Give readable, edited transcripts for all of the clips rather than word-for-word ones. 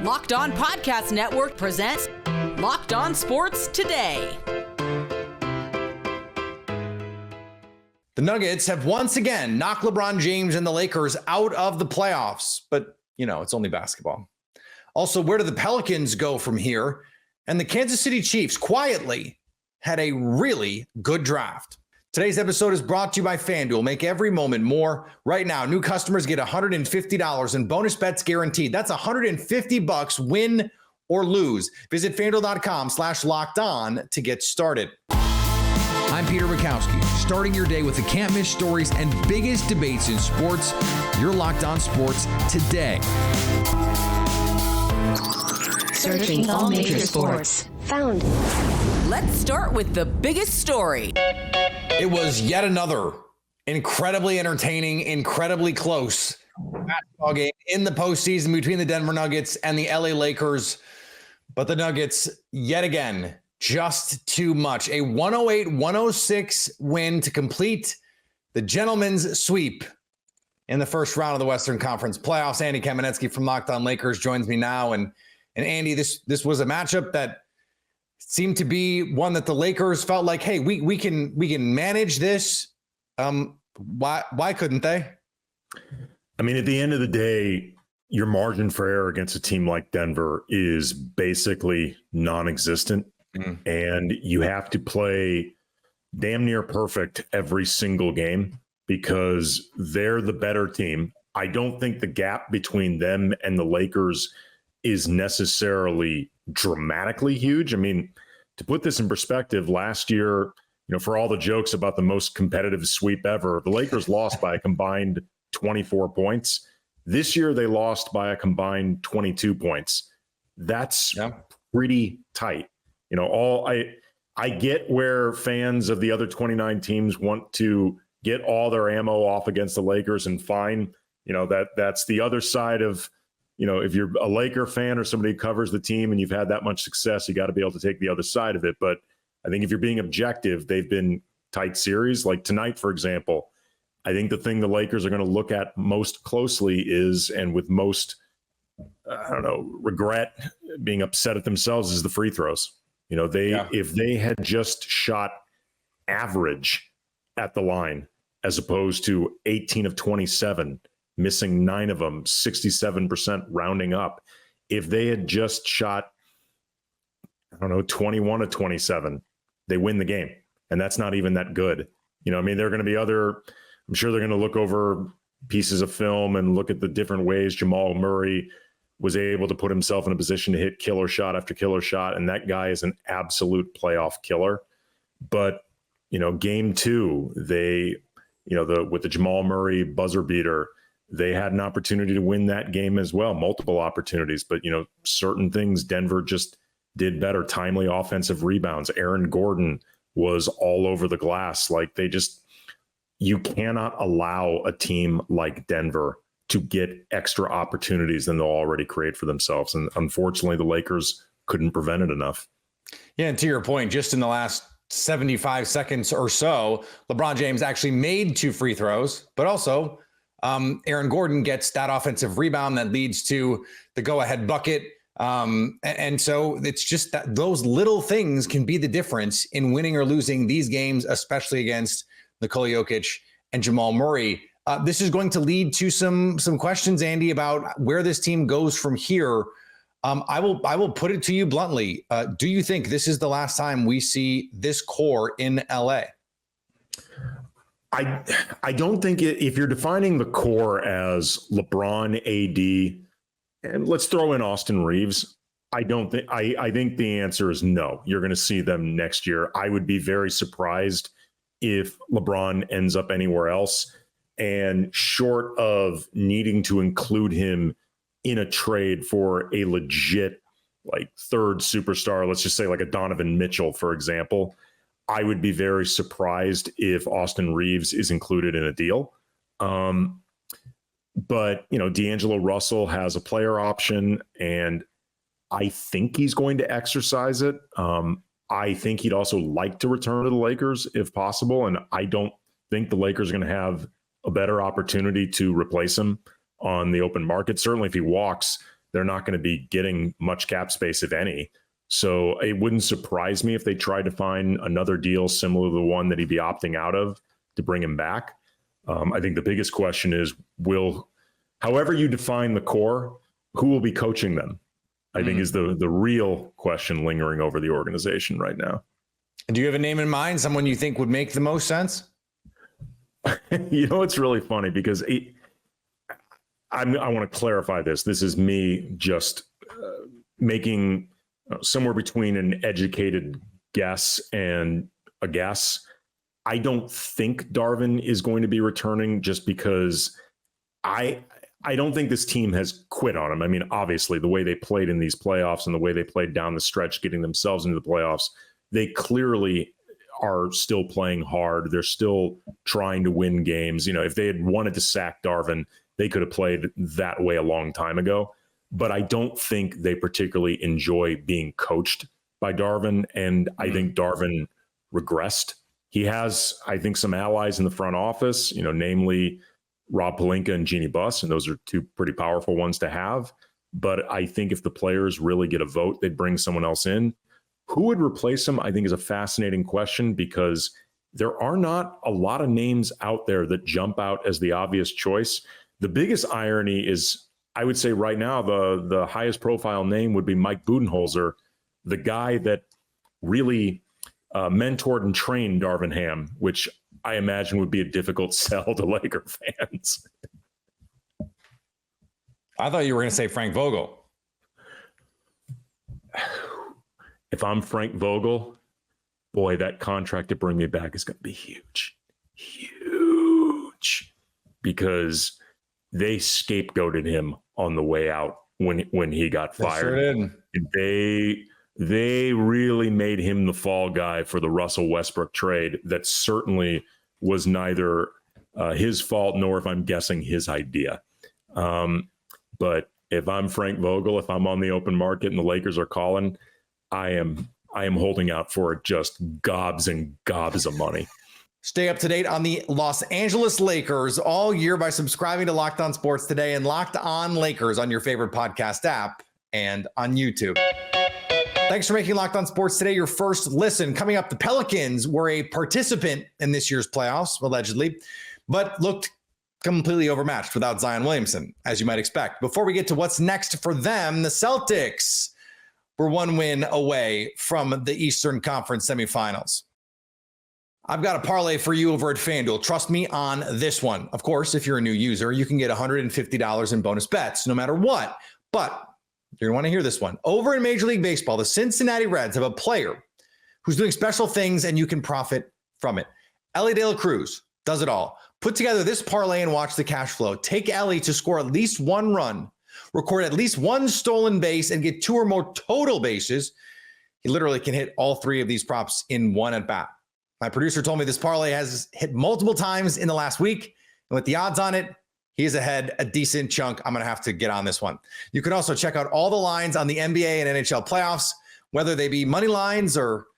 Locked On Podcast Network presents Locked On Sports Today. The Nuggets have once again knocked LeBron James and the Lakers out of the playoffs, but it's only basketball. Also, where do the Pelicans go from here? And the Kansas City Chiefs quietly had a really good draft. Today's episode is brought to you by FanDuel. Make every moment more. Right now, new customers get $150 in bonus bets guaranteed. That's $150 win or lose. Visit FanDuel.com/locked-on to get started. I'm Peter Bukowski, starting your day with the can't-miss stories and biggest debates in sports. You're Locked On Sports Today. Searching all major sports. Found. Let's start with the biggest story. It was yet another incredibly entertaining, incredibly close basketball game in the postseason between the Denver Nuggets and the LA Lakers. But the Nuggets, yet again, just too much. A 108-106 win to complete the gentleman's sweep in the first round of the Western Conference playoffs. Andy Kamenetsky from Locked On Lakers joins me now. And Andy, this was a matchup that seemed to be one that the Lakers felt like, hey, we can manage this. Why couldn't they? I mean, at the end of the day, your margin for error against a team like Denver is basically non-existent. And you have to play damn near perfect every single game because they're the better team. I don't think the gap between them and the Lakers is necessarily dramatically huge. I mean, to put this in perspective, last year, for all the jokes about the most competitive sweep ever, the Lakers lost by a combined 24 points. This year, they lost by a combined 22 points. That's pretty tight. I get where fans of the other 29 teams want to get all their ammo off against the Lakers and fine. That's the other side of, if you're a Laker fan or somebody who covers the team and you've had that much success, you got to be able to take the other side of it. But I think if you're being objective, they've been tight series. Like tonight, for example, I think the thing the Lakers are going to look at most closely is, and with most, regret, being upset at themselves, is the free throws. If they had just shot average at the line as opposed to 18 of 27, missing 9 of them, 67% rounding up. If they had just shot, 21 of 27, they win the game. And that's not even that good. There are going to be I'm sure they're going to look over pieces of film and look at the different ways Jamal Murray was able to put himself in a position to hit killer shot after killer shot. And that guy is an absolute playoff killer. But, game 2, they, with the Jamal Murray buzzer beater, they had an opportunity to win that game as well, multiple opportunities. But, certain things Denver just did better. Timely offensive rebounds. Aaron Gordon was all over the glass. Like you cannot allow a team like Denver to get extra opportunities than they'll already create for themselves. And unfortunately, the Lakers couldn't prevent it enough. Yeah, and to your point, just in the last 75 seconds or so, LeBron James actually made 2 free throws, but also Aaron Gordon gets that offensive rebound that leads to the go-ahead bucket. And so it's just that those little things can be the difference in winning or losing these games, especially against Nikola Jokic and Jamal Murray. This is going to lead to some questions, Andy, about where this team goes from here. I will put it to you bluntly. Do you think this is the last time we see this core in LA? I don't think if you're defining the core as LeBron, AD, and let's throw in Austin Reeves, I think the answer is no. You're going to see them next year. I would be very surprised if LeBron ends up anywhere else. And short of needing to include him in a trade for a legit third superstar, let's just say like a Donovan Mitchell, for example, I would be very surprised if Austin Reeves is included in a deal. But, D'Angelo Russell has a player option, and I think he's going to exercise it. I think he'd also like to return to the Lakers if possible, and I don't think the Lakers are going to have a better opportunity to replace him on the open market. Certainly if he walks, They're not going to be getting much cap space, if any. So it wouldn't surprise me if they tried to find another deal similar to the one that he'd be opting out of to bring him back. I think the biggest question is, however you define the core, who will be coaching them? I think is the real question lingering over the organization right now. Do you have a name in mind, someone you think would make the most sense? It's really funny because I want to clarify this. This is me just making somewhere between an educated guess and a guess. I don't think Darvin is going to be returning just because I don't think this team has quit on him. I mean, obviously, the way they played in these playoffs and the way they played down the stretch, getting themselves into the playoffs, they clearly are still playing hard. They're still trying to win games. If they had wanted to sack Darvin, they could have played that way a long time ago. But I don't think they particularly enjoy being coached by Darvin. And I think Darvin regressed. He has, I think, some allies in the front office, namely Rob Pelinka and Jeannie Buss, and those are two pretty powerful ones to have. But I think if the players really get a vote, they'd bring someone else in. Who would replace him, I think, is a fascinating question because there are not a lot of names out there that jump out as the obvious choice. The biggest irony is, I would say right now, the highest profile name would be Mike Budenholzer, the guy that really mentored and trained Darvin Ham, which I imagine would be a difficult sell to Laker fans. I thought you were going to say Frank Vogel. If I'm Frank Vogel, boy, that contract to bring me back is going to be huge. Huge. Because they scapegoated him on the way out when he got fired. They sure did. They really made him the fall guy for the Russell Westbrook trade. That certainly was neither his fault nor, if I'm guessing, his idea. But if I'm Frank Vogel, if I'm on the open market and the Lakers are calling, I am holding out for just gobs and gobs of money. Stay up to date on the Los Angeles Lakers all year by subscribing to Locked On Sports Today and Locked On Lakers on your favorite podcast app and on YouTube. Thanks for making Locked On Sports Today your first listen. Coming up, the Pelicans were a participant in this year's playoffs, allegedly, but looked completely overmatched without Zion Williamson, as you might expect. Before we get to what's next for them, the Celtics were one win away from the Eastern Conference semifinals. I've got a parlay for you over at FanDuel. Trust me on this one. Of course, if you're a new user, you can get $150 in bonus bets no matter what. But you're going to want to hear this one. Over in Major League Baseball, the Cincinnati Reds have a player who's doing special things and you can profit from it. Ellie De La Cruz does it all. Put together this parlay and watch the cash flow. Take Ellie to score at least one run, record at least one stolen base, and get two or more total bases. He literally can hit all three of these props in one at bat. My producer told me this parlay has hit multiple times in the last week. And with the odds on it, he is ahead a decent chunk. I'm going to have to get on this one. You can also check out all the lines on the NBA and NHL playoffs, whether they be money lines or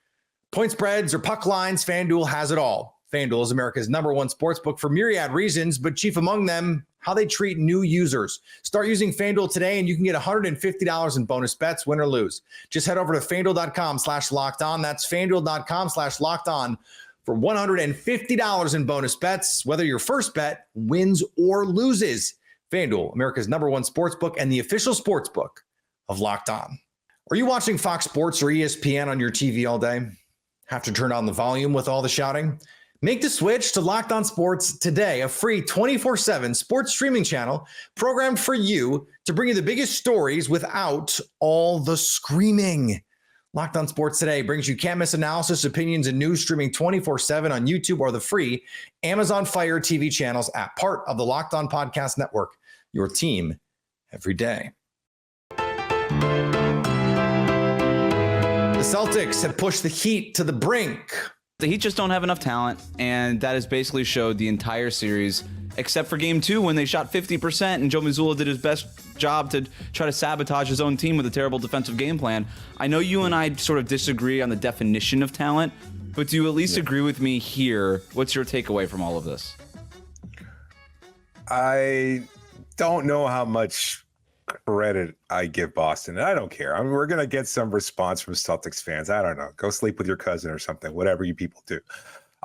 point spreads or puck lines. FanDuel has it all. FanDuel is America's #1 sportsbook for myriad reasons, but chief among them, how they treat new users. Start using FanDuel today and you can get $150 in bonus bets, win or lose. Just head over to FanDuel.com/lockedon. That's FanDuel.com/lockedon for $150 in bonus bets, whether your first bet wins or loses. FanDuel, America's #1 sportsbook and the official sportsbook of Locked On. Are you watching Fox Sports or ESPN on your TV all day? Have to turn on the volume with all the shouting? Make the switch to Locked On Sports today, a free 24/7 sports streaming channel programmed for you to bring you the biggest stories without all the screaming. Locked On Sports Today brings you can't miss analysis, opinions, and news streaming 24/7 on YouTube or the free Amazon Fire TV channels app, part of the Locked On Podcast Network, your team every day. The Celtics have pushed the Heat to the brink. The Heat just don't have enough talent, and that has basically showed the entire series, except for game 2 when they shot 50% and Joe Mazzulla did his best job to try to sabotage his own team with a terrible defensive game plan. I know you and I sort of disagree on the definition of talent, but do you at least agree with me here? What's your takeaway from all of this? I don't know how much credit I give Boston. I don't care. I mean, we're going to get some response from Celtics fans. I don't know. Go sleep with your cousin or something, whatever you people do.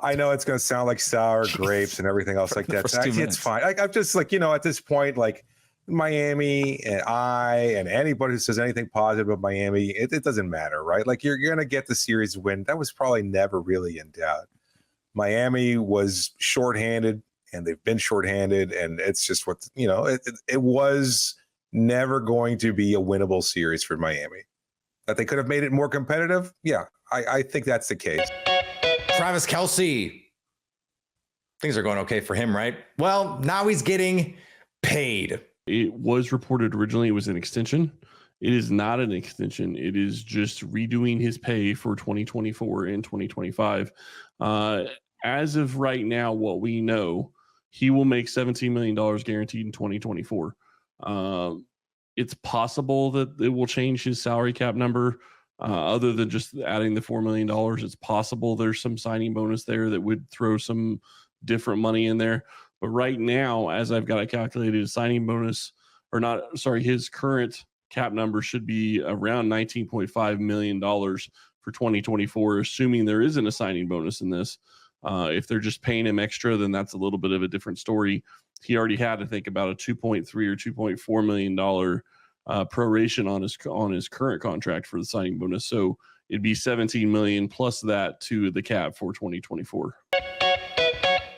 I know it's going to sound like sour grapes and everything else like that. It's fine. I'm just like, at this point, like Miami and anybody who says anything positive about Miami, it doesn't matter, right? Like you're going to get the series win. That was probably never really in doubt. Miami was shorthanded and they've been shorthanded. And it's just what, it was never going to be a winnable series for Miami. That they could have made it more competitive. Yeah, I think that's the case. Travis Kelce. Things are going okay for him, right? Well, now he's getting paid. It was reported originally it was an extension. It is not an extension. It is just redoing his pay for 2024 and 2025. As of right now, what we know, he will make $17 million guaranteed in 2024. It's possible that it will change his salary cap number. Other than just adding the $4 million, it's possible there's some signing bonus there that would throw some different money in there. But right now, as I've got it calculated, his signing bonus, his current cap number should be around $19.5 million for 2024, assuming there isn't a signing bonus in this. If they're just paying him extra, then that's a little bit of a different story. He already had to think about a $2.3 or $2.4 million proration on his current contract for the signing bonus. So it'd be $17 million plus that to the cap for 2024.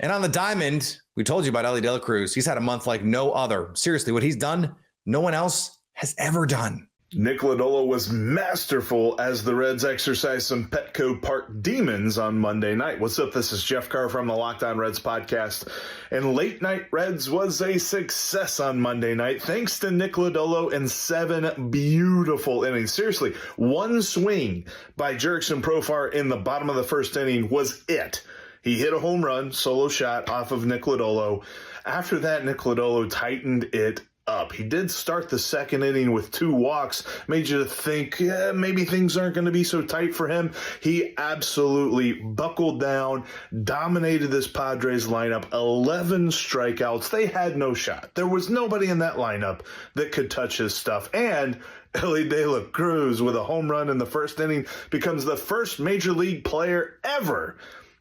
And on the diamond, we told you about Ellie De La Cruz. He's had a month like no other. Seriously, what he's done, no one else has ever done. Nick Lodolo was masterful as the Reds exercised some Petco Park demons on Monday night. What's up? This is Jeff Carr from the Locked On Reds podcast. And Late Night Reds was a success on Monday night thanks to Nick Lodolo and 7 beautiful innings. Seriously, one swing by Jurickson Profar in the bottom of the first inning was it. He hit a home run, solo shot off of Nick Lodolo. After that, Nick Lodolo tightened it up. He did start the second inning with 2 walks, made you think maybe things aren't going to be so tight for him. He absolutely buckled down, dominated this Padres lineup, 11 strikeouts. They had no shot. There was nobody in that lineup that could touch his stuff. And Ellie De La Cruz with a home run in the first inning becomes the first major league player ever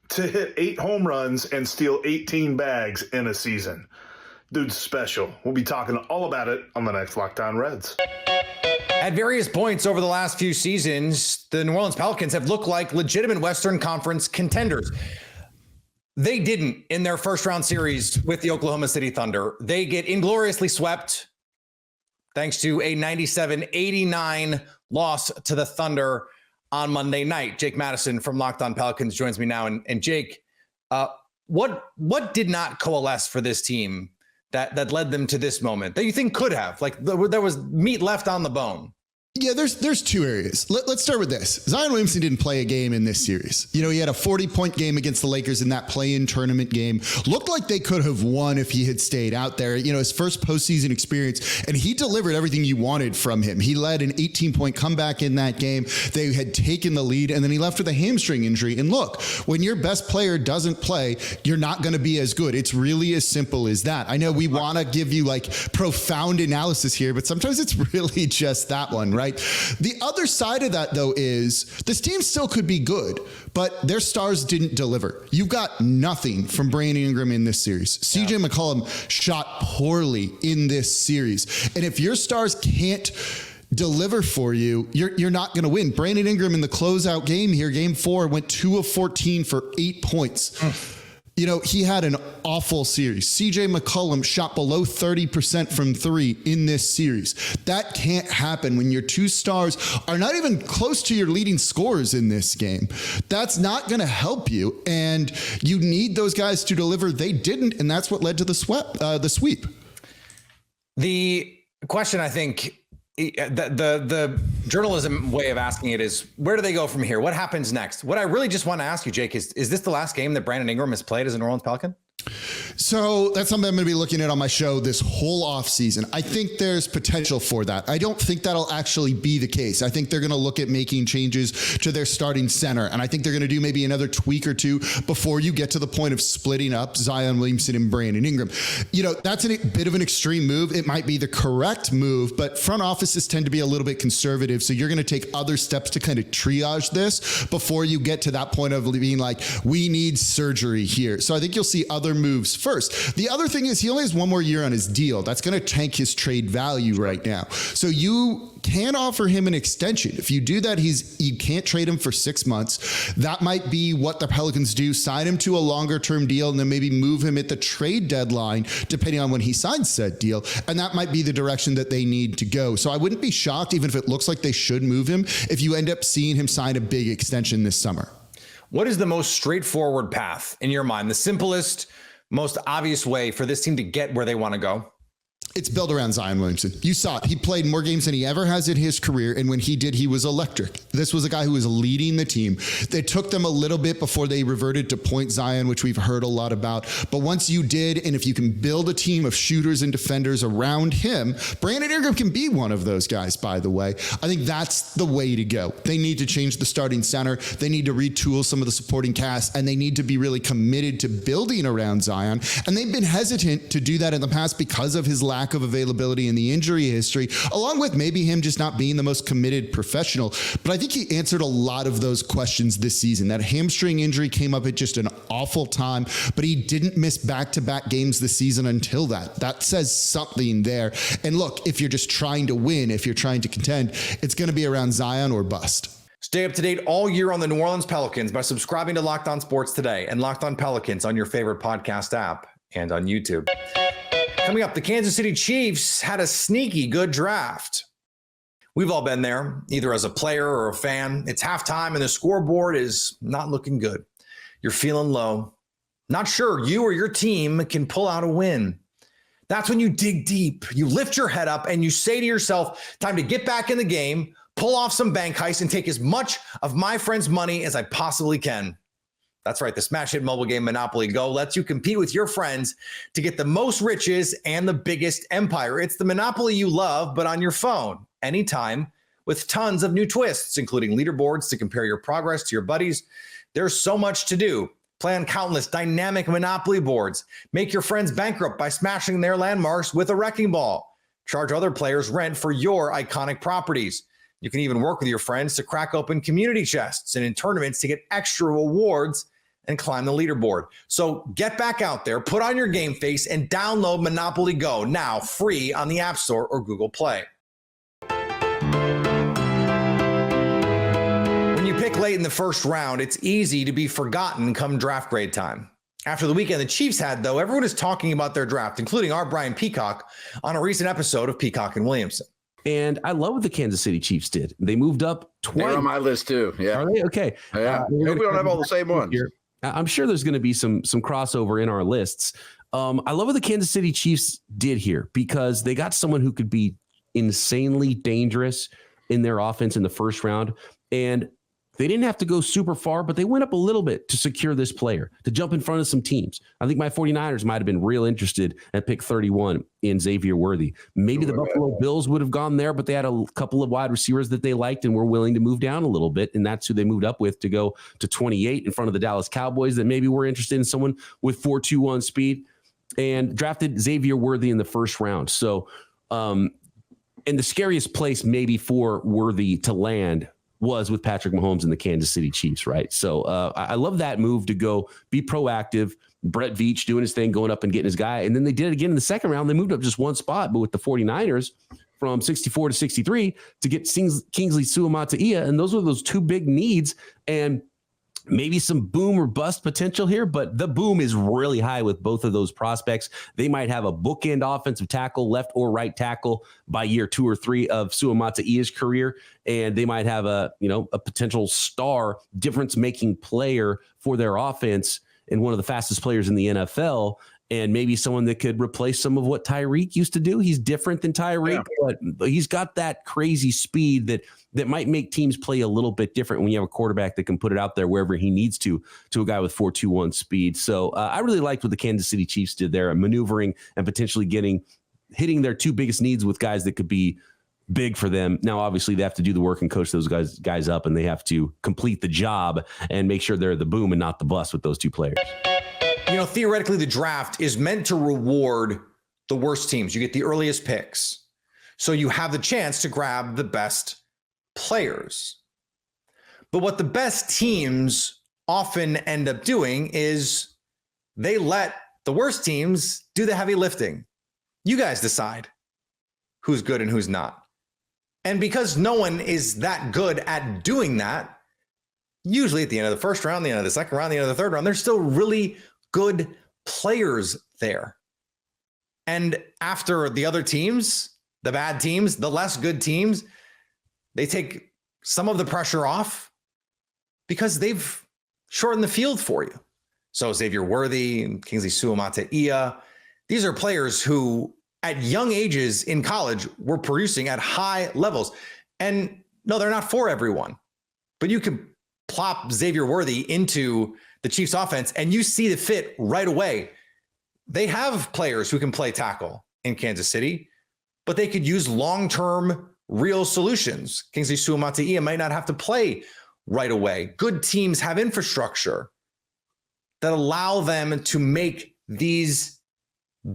to hit 8 home runs and steal 18 bags in a season. Dude's special. We'll be talking all about it on the next Locked On Reds. At various points over the last few seasons, the New Orleans Pelicans have looked like legitimate Western Conference contenders. They didn't in their first round series with the Oklahoma City Thunder. They get ingloriously swept thanks to a 97-89 loss to the Thunder on Monday night. Jake Madison from Locked On Pelicans joins me now. And Jake, what did not coalesce for this team that led them to this moment that you think could have? Like there was meat left on the bone. Yeah, there's 2 areas. Let's start with this. Zion Williamson didn't play a game in this series. He had a 40-point game against the Lakers in that play-in tournament game. Looked like they could have won if he had stayed out there. His first postseason experience, and he delivered everything you wanted from him. He led an 18-point comeback in that game. They had taken the lead, and then he left with a hamstring injury. And look, when your best player doesn't play, you're not going to be as good. It's really as simple as that. I know we want to give you profound analysis here, but sometimes it's really just that one, right? The other side of that, though, is this team still could be good, but their stars didn't deliver. You got nothing from Brandon Ingram in this series. CJ McCollum shot poorly in this series. And if your stars can't deliver for you, you're not going to win. Brandon Ingram in the closeout game here, game 4, went 2 of 14 for 8 points. He had an awful series. CJ McCollum shot below 30% from 3 in this series. That can't happen when your 2 stars are not even close to your leading scorers in this game. That's not going to help you, and you need those guys to deliver. They didn't, and that's what led to the sweep. The question, I think, the journalism way of asking it is, where do they go from here? What happens next? What I really just want to ask you, Jake, is this the last game that Brandon Ingram has played as a New Orleans Pelican? So that's something I'm going to be looking at on my show this whole offseason. I think there's potential for that. I don't think that'll actually be the case. I think they're going to look at making changes to their starting center. And I think they're going to do maybe another tweak or two before you get to the point of splitting up Zion Williamson and Brandon Ingram. That's a bit of an extreme move. It might be the correct move, but front offices tend to be a little bit conservative. So you're going to take other steps to kind of triage this before you get to that point of being like, we need surgery here. So I think you'll see other moves first. The other thing is he only has one more year on his deal. That's going to tank his trade value right now. So you can offer him an extension. If you do that, you can't trade him for 6 months. That might be what the Pelicans do. Sign him to a longer term deal and then maybe move him at the trade deadline, depending on when he signs said deal. And that might be the direction that they need to go. So I wouldn't be shocked, even if it looks like they should move him, if you end up seeing him sign a big extension this summer. What is the most straightforward path in your mind? The simplest, most obvious way for this team to get where they want to go? It's built around Zion Williamson. You saw it. He played more games than he ever has in his career. And when he did, he was electric. This was a guy who was leading the team. They took them a little bit before they reverted to point Zion, which we've heard a lot about. But once you did, and if you can build a team of shooters and defenders around him, Brandon Ingram can be one of those guys, by the way. I think that's the way to go. They need to change the starting center. They need to retool some of the supporting cast, and they need to be really committed to building around Zion. And they've been hesitant to do that in the past because of his lack of availability in the injury history, along with maybe him just not being the most committed professional. But I think he answered a lot of those questions this season. That hamstring injury came up at just an awful time, but he didn't miss back-to-back games this season until that. That says something there. And look, if you're just trying to win, if you're trying to contend, it's going to be around Zion or bust. Stay up to date all year on the New Orleans Pelicans by subscribing to Locked On Sports today and Locked On Pelicans on your favorite podcast app and on YouTube. Coming up, the Kansas City Chiefs had a sneaky good draft. We've all been there, either as a player or a fan. It's halftime and the scoreboard is not looking good. You're feeling low. Not sure you or your team can pull out a win. That's when you dig deep. You lift your head up and you say to yourself, time to get back in the game, pull off some bank heists, and take as much of my friend's money as I possibly can. That's right. The smash hit mobile game Monopoly Go lets you compete with your friends to get the most riches and the biggest empire. It's the Monopoly you love, but on your phone, anytime, with tons of new twists, including leaderboards to compare your progress to your buddies. There's so much to do. Play on countless dynamic Monopoly boards. Make your friends bankrupt by smashing their landmarks with a wrecking ball. Charge other players rent for your iconic properties. You can even work with your friends to crack open community chests and in tournaments to get extra rewards and climb the leaderboard. So get back out there, put on your game face, and download Monopoly Go now, free on the App Store or Google Play. When you pick late in the first round, it's easy to be forgotten come draft grade time. After the weekend the Chiefs had, though, everyone is talking about their draft, including our Brian Peacock on a recent episode of Peacock and Williamson. And I love what the Kansas City Chiefs did. They moved up twice. They're on my list too. Yeah. Are they? Okay. Yeah. We don't have all the same ones. Here. I'm sure there's going to be some crossover in our lists. I love what the Kansas City Chiefs did here because they got someone who could be insanely dangerous in their offense in the first round. And they didn't have to go super far, but they went up a little bit to secure this player, to jump in front of some teams. I think my 49ers might have been real interested at pick 31 in Xavier Worthy. Maybe the Buffalo Bills would have gone there, but they had a couple of wide receivers that they liked and were willing to move down a little bit. And that's who they moved up with to go to 28 in front of the Dallas Cowboys that maybe were interested in someone with 4.21 speed and drafted Xavier Worthy in the first round. So, and the scariest place maybe for Worthy to land was with Patrick Mahomes and the Kansas City Chiefs, right? So I love that move to go be proactive. Brett Veach doing his thing, going up and getting his guy. And then they did it again in the second round. They moved up just one spot, but with the 49ers from 64 to 63 to get Kingsley Suamataia. And those were those two big needs. And maybe some boom or bust potential here, but the boom is really high with both of those prospects. They might have a bookend offensive tackle, left or right tackle by year 2 or 3 of Suamataia's career. And they might have a potential star difference making player for their offense and one of the fastest players in the NFL. and maybe someone that could replace some of what Tyreek used to do. He's different than Tyreek, but he's got that crazy speed that might make teams play a little bit different when you have a quarterback that can put it out there wherever he needs to a guy with 4.21 speed. So I really liked what the Kansas City Chiefs did there, maneuvering and potentially hitting their two biggest needs with guys that could be big for them. Now, obviously, they have to do the work and coach those guys up, and they have to complete the job and make sure they're the boom and not the bust with those two players. Theoretically, the draft is meant to reward the worst teams. You get the earliest picks, so you have the chance to grab the best players. But what the best teams often end up doing is they let the worst teams do the heavy lifting. You guys decide who's good and who's not. And because no one is that good at doing that, usually at the end of the first round, the end of the second round, the end of the third round, there's still really good players there. And after the other teams, the bad teams, the less good teams, they take some of the pressure off because they've shortened the field for you. So Xavier Worthy and Kingsley Suamataia, these are players who at young ages in college were producing at high levels. And no, they're not for everyone, but you can plop Xavier Worthy into the Chiefs offense and you see the fit right away. They have players who can play tackle in Kansas City, but they could use long-term real solutions. Kingsley Suamataia might not have to play right away. Good teams have infrastructure that allow them to make these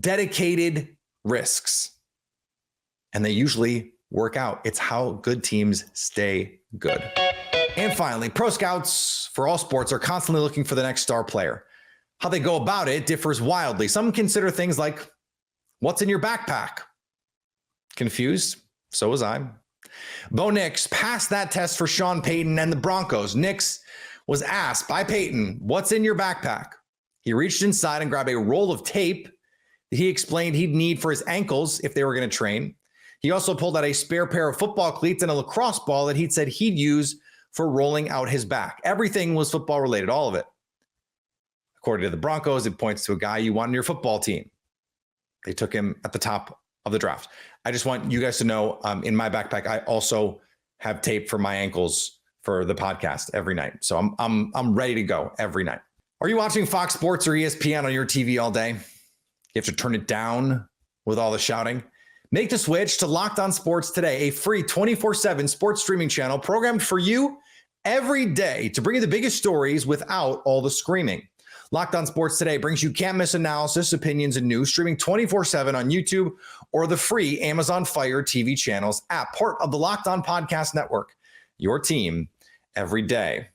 dedicated risks. And they usually work out. It's how good teams stay good. And finally, pro scouts for all sports are constantly looking for the next star player. How they go about it differs wildly. Some consider things like, what's in your backpack? Confused? So was I. Bo Nix passed that test for Sean Payton and the Broncos. Nix was asked by Payton, what's in your backpack? He reached inside and grabbed a roll of tape that he explained he'd need for his ankles if they were going to train. He also pulled out a spare pair of football cleats and a lacrosse ball that he'd said he'd use for rolling out his back. Everything was football related, all of it. According to the Broncos, it points to a guy you want on your football team. They took him at the top of the draft. I just want you guys to know, in my backpack, I also have tape for my ankles for the podcast every night. So I'm ready to go every night. Are you watching Fox Sports or ESPN on your TV all day? You have to turn it down with all the shouting. Make the switch to Locked On Sports today, a free 24/7 sports streaming channel programmed for you every day to bring you the biggest stories without all the screaming. Locked On Sports today brings you can't miss analysis, opinions, and news streaming 24/7 on YouTube or the free Amazon Fire TV channels app, part of the Locked On Podcast Network. Your team every day.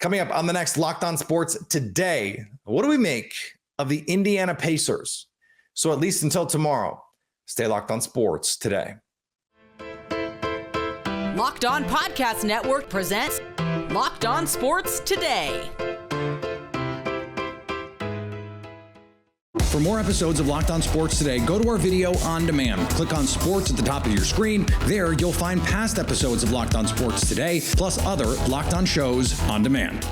Coming up on the next Locked On Sports today, what do we make of the Indiana Pacers? So at least until tomorrow, stay locked on sports today. Locked On Podcast Network presents Locked On Sports Today. For more episodes of Locked On Sports Today, go to our video on demand. Click on sports at the top of your screen. There, you'll find past episodes of Locked On Sports Today, plus other Locked On shows on demand.